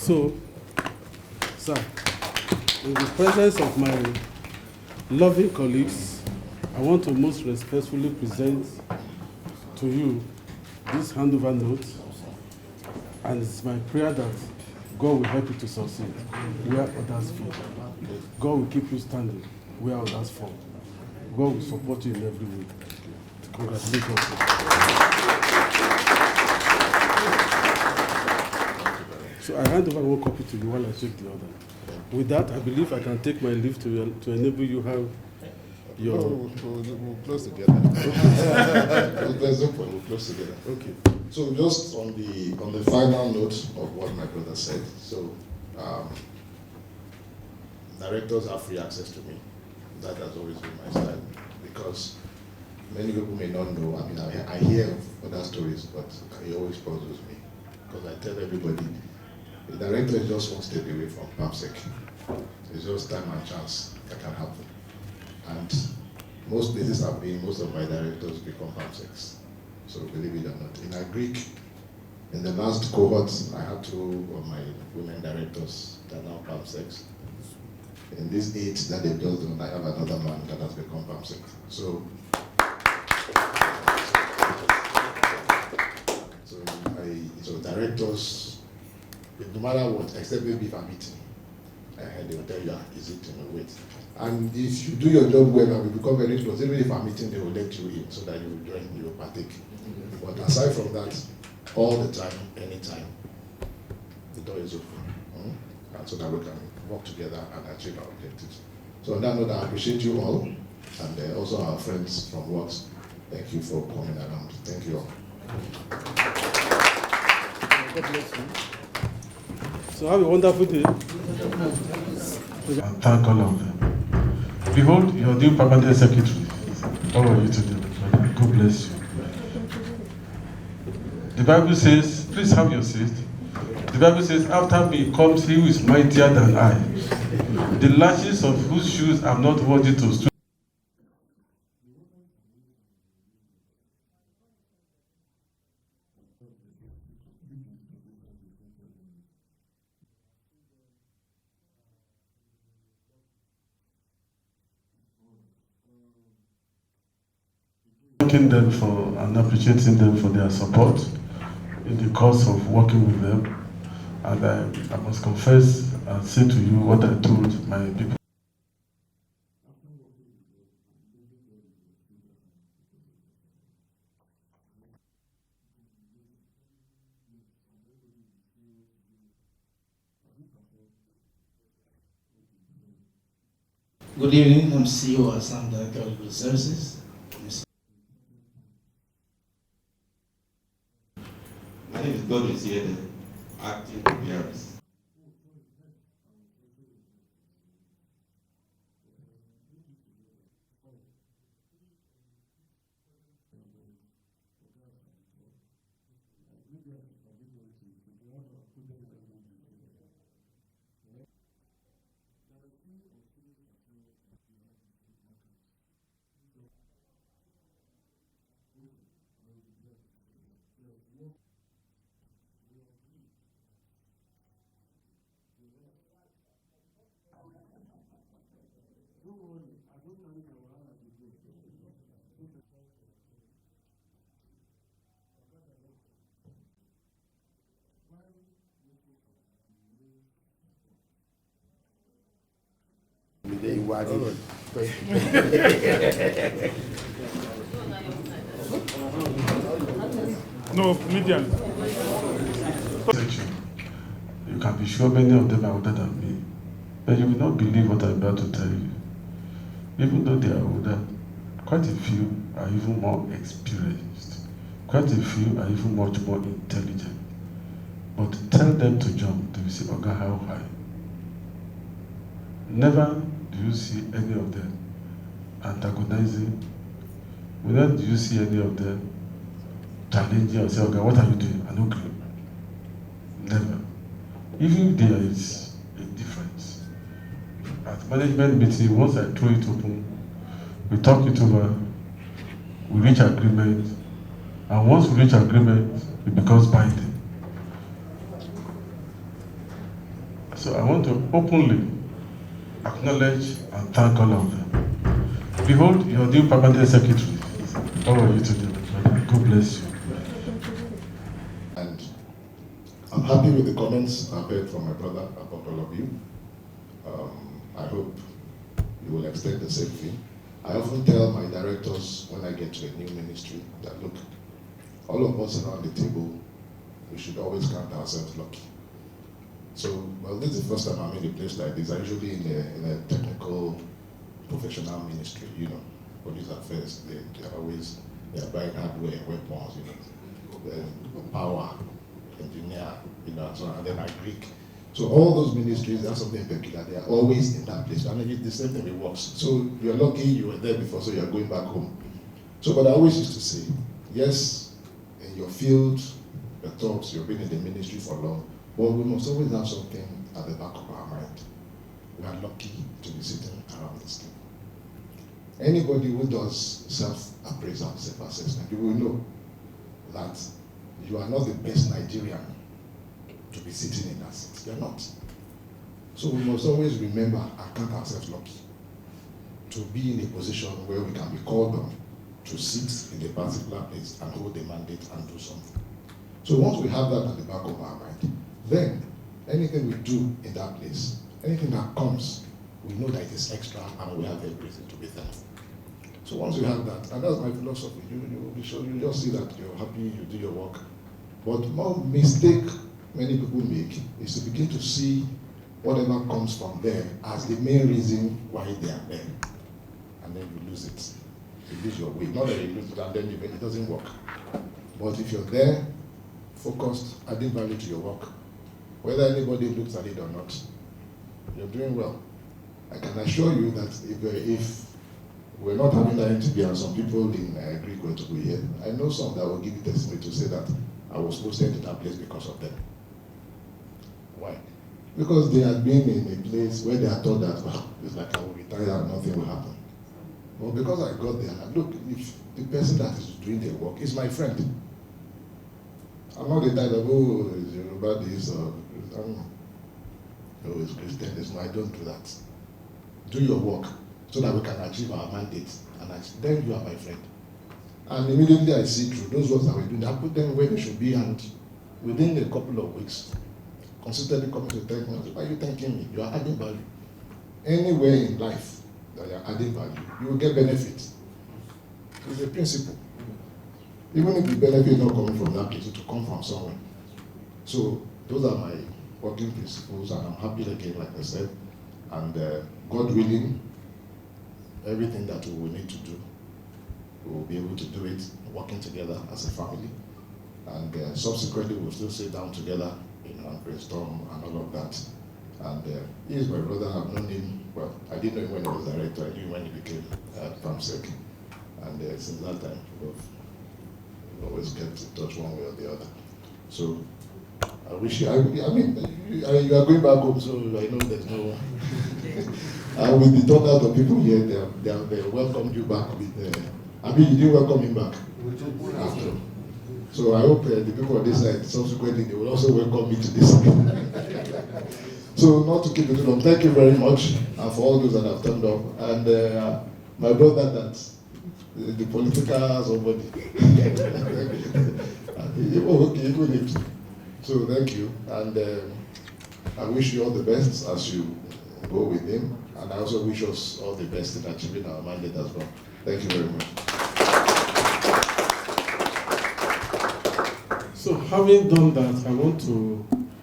So, sir, in the presence of my loving colleagues, I want to most respectfully present to you this handover note, and it's my prayer that God will help you to succeed where others fail. God will keep you standing where others fall. God will support you in every way. Congratulations. So I hand over one copy to you while I take the other. With that, I believe I can take my leave to enable you have your... We'll close together. There's no point, we'll close together. Okay. So just on the final note of what my brother said, so directors have free access to me. That has always been my style, because many people may not know. I mean, I hear of other stories, but it always puzzles me, because I tell everybody, the director is just one step away from PAMSEC. It's just time and chance that can happen. And most places I've been, most of my directors become PAMSECs. So believe it or not. In Agric, in the last cohort, I had 2 of my women directors that are now PAMSECs. In this 8 that they've just done, I have another man that has become PAMSEC. So directors, no matter what, except maybe if I'm eating, they will tell you, is it in a wait. And if you do your job well and we become very close, even if I'm eating, they will let you in so that you will join, you will partake. But aside from that, all the time, anytime, the door is open. And so that we can work together and achieve our objectives. So on that note, I appreciate you all, and also our friends from Works. Thank you for coming around. Thank you all. God bless you. So have a wonderful day. And thank all of them. Behold, your new permanent secretary. How are you today? God bless you. The Bible says, please have your seat. The Bible says, after me comes he who is mightier than I, the lashes of whose shoes I'm not worthy to stoop. Thanking them for and appreciating them for their support in the course of working with them. And I must confess and say to you what I told my people. Good evening, I'm CEO of Assam Director of Legal Services. My name is Godwin Siede, acting PRS. No, medium. You can be sure many of them are older than me, but you will not believe what I'm about to tell you. Even though they are older, quite a few are even more experienced. Quite a few are even much more intelligent. but tell them to jump, they will say, Oga, how high? Never do you see any of them antagonizing. Never do you see any of them challenging or say, Oga, what are you doing? I don't agree. Never. Even if there is a difference. At management meeting, once I throw it open, we talk it over, we reach agreement, and once we reach agreement, it becomes binding. So I want to openly acknowledge and thank all of them. Behold, your new permanent secretary. How are you today, my brother? God bless you. And I'm happy with the comments I've heard from my brother about all of you. I hope you will extend the same thing. I often tell my directors when I get to a new ministry that, look, all of us around the table, we should always count ourselves lucky. So, well, this is the first time I'm in a place like this. I'm usually in a technical, professional ministry, you know, police affairs. They're buying hardware, weapons, you know, power, engineer, you know, and so on, and then Greek. So all those ministries, that's something peculiar. They are always in that place. And it's the same thing, it works. So you're lucky you were there before, so you're going back home. So, but I always used to say, yes, in your field, your thoughts, you've been in the ministry for long, but we must always have something at the back of our mind. We are lucky to be sitting around this table. Anybody who does self-appraisal, self-assessment, you will know that you are not the best Nigerian to be sitting in that seat. You're not. So we must always remember and count ourselves lucky to be in a position where we can be called on to sit in a particular place and hold a mandate and do something. So once we have that at the back of our mind, then anything we do in that place, anything that comes, we know that it is extra and we have everything to be thankful. So once you have that, and that's my philosophy, you will be sure, you just see that you're happy, you do your work. But one mistake many people make is to begin to see whatever comes from there as the main reason why they are there. And then you lose it. You lose your way. Not that you lose it and then it doesn't work. But if you're there, focused, adding value to your work, whether anybody looks at it or not, you're doing well. I can assure you that if we're not having that interview and some people in Greek were to be here, I know some that will give you testimony to say that I was posted to that place because of them. Why? Because they had been in a place where they had thought that, well, it's like I will retire and nothing will happen. But because I got there, look, if the person that is doing the work is my friend. I'm not the type of, oh, it's Yoruba this or it's Christianism. I don't do that. Do your work so that we can achieve our mandate. And then you are my friend. And immediately I see through those works that we're doing, I put them where they should be, and within a couple of weeks, consistently coming to thank me. Why are you thanking me? You are adding value. Anywhere in life that you are adding value, you will get benefit. It's a principle. Even if the benefit is not coming from that place, it will come from somewhere. So those are my working principles, and I'm happy again, like I said. And God willing, everything that we will need to do, we will be able to do it working together as a family. And subsequently, we'll still sit down together, and brainstorm and all of that. And he is my brother. I've known him, well, I didn't know him when he was director. I knew him when he became PAMSEC. And since that time, we've always kept in touch one way or the other. So I wish you, you are going back home, so I know there's no, and with the turnout of people here, they welcomed you back with, you didn't welcome him back after. So I hope the people on this side, subsequently, they will also welcome me to this side. So not to keep it long, thank you very much, and for all those that have turned up. And my brother, that the political somebody. Oh, okay, good evening. So thank you, and I wish you all the best as you go with him, and I also wish us all the best in achieving our mandate as well. Thank you very much. So having done that, I want to